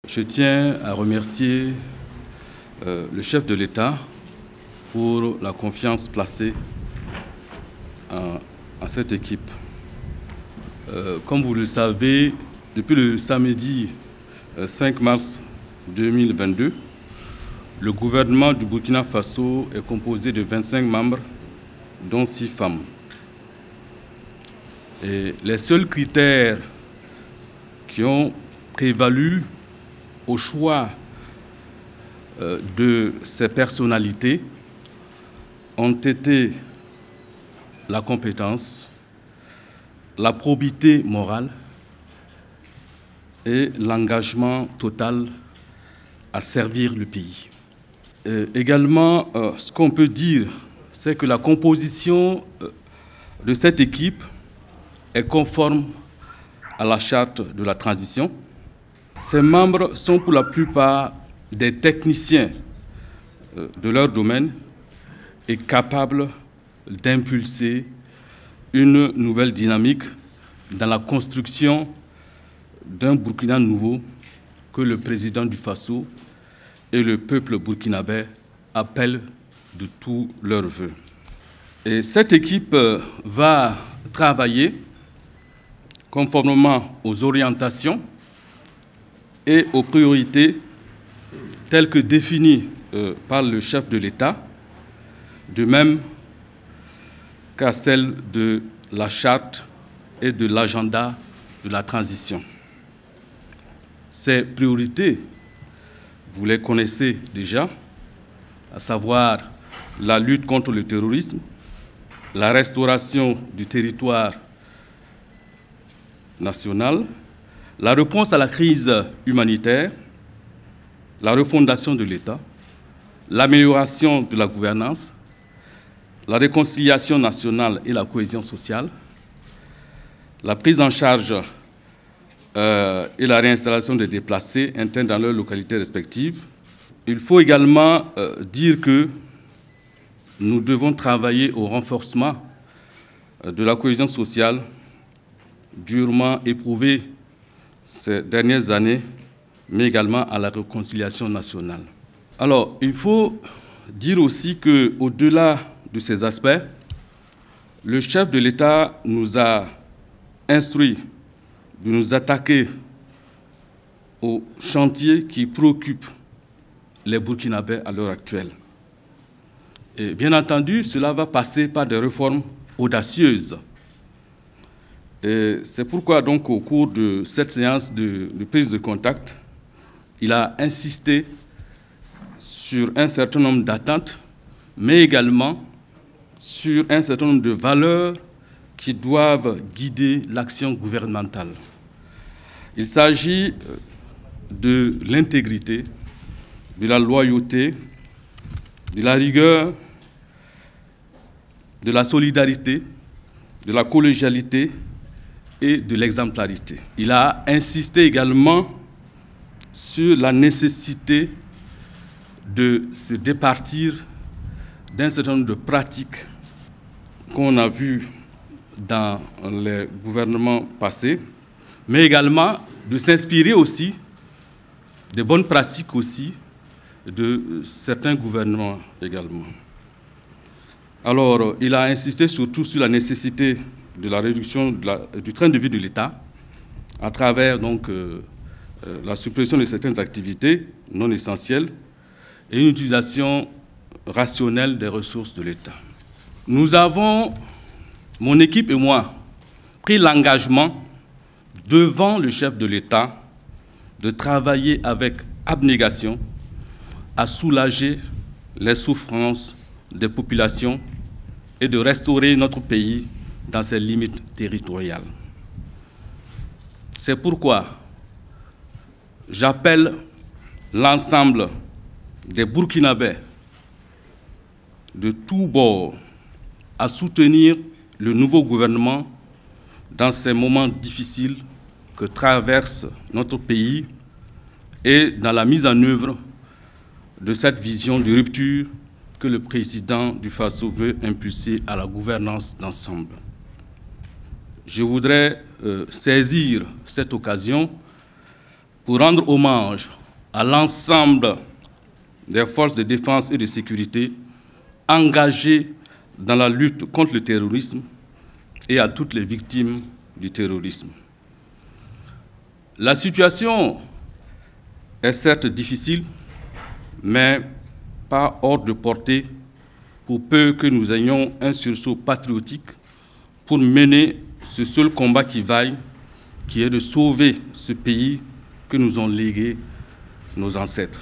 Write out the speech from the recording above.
Je tiens à remercier le chef de l'État pour la confiance placée en cette équipe. Comme vous le savez, depuis le samedi 5 mars 2022, le gouvernement du Burkina Faso est composé de 25 membres, dont 6 femmes. Et les seuls critères qui ont prévalu au choix de ces personnalités ont été la compétence, la probité morale et l'engagement total à servir le pays. Également, ce qu'on peut dire, c'est que la composition de cette équipe est conforme à la charte de la transition. Ces membres sont pour la plupart des techniciens de leur domaine et capables d'impulser une nouvelle dynamique dans la construction d'un Burkina nouveau que le président du Faso et le peuple burkinabé appellent de tous leurs vœux. Et cette équipe va travailler conformément aux orientations et aux priorités telles que définies par le chef de l'État, de même qu'à celles de la charte et de l'agenda de la transition. Ces priorités, vous les connaissez déjà, à savoir la lutte contre le terrorisme, la restauration du territoire national, la réponse à la crise humanitaire, la refondation de l'État, l'amélioration de la gouvernance, la réconciliation nationale et la cohésion sociale, la prise en charge et la réinstallation des déplacés internes dans leurs localités respectives. Il faut également dire que nous devons travailler au renforcement de la cohésion sociale durement éprouvée ces dernières années, mais également à la réconciliation nationale. Alors, il faut dire aussi qu'au-delà de ces aspects, le chef de l'État nous a instruit de nous attaquer aux chantiers qui préoccupent les Burkinabés à l'heure actuelle. Et bien entendu, cela va passer par des réformes audacieuses. Et c'est pourquoi, donc, au cours de cette séance de prise de contact, il a insisté sur un certain nombre d'attentes, mais également sur un certain nombre de valeurs qui doivent guider l'action gouvernementale. Il s'agit de l'intégrité, de la loyauté, de la rigueur, de la solidarité, de la collégialité et de l'exemplarité. Il a insisté également sur la nécessité de se départir d'un certain nombre de pratiques qu'on a vues dans les gouvernements passés, mais également de s'inspirer aussi des bonnes pratiques aussi de certains gouvernements également. Alors, il a insisté surtout sur la nécessité de la réduction du train de vie de l'État à travers donc, la suppression de certaines activités non essentielles et une utilisation rationnelle des ressources de l'État. Nous avons, mon équipe et moi, pris l'engagement devant le chef de l'État de travailler avec abnégation à soulager les souffrances des populations et de restaurer notre pays dans ses limites territoriales. C'est pourquoi j'appelle l'ensemble des Burkinabés de tous bords à soutenir le nouveau gouvernement dans ces moments difficiles que traverse notre pays et dans la mise en œuvre de cette vision de rupture que le président du Faso veut impulser à la gouvernance d'ensemble. Je voudrais saisir cette occasion pour rendre hommage à l'ensemble des forces de défense et de sécurité engagées dans la lutte contre le terrorisme et à toutes les victimes du terrorisme. La situation est certes difficile, mais pas hors de portée pour peu que nous ayons un sursaut patriotique pour mener ce seul combat qui vaille, qui est de sauver ce pays que nous ont légué nos ancêtres.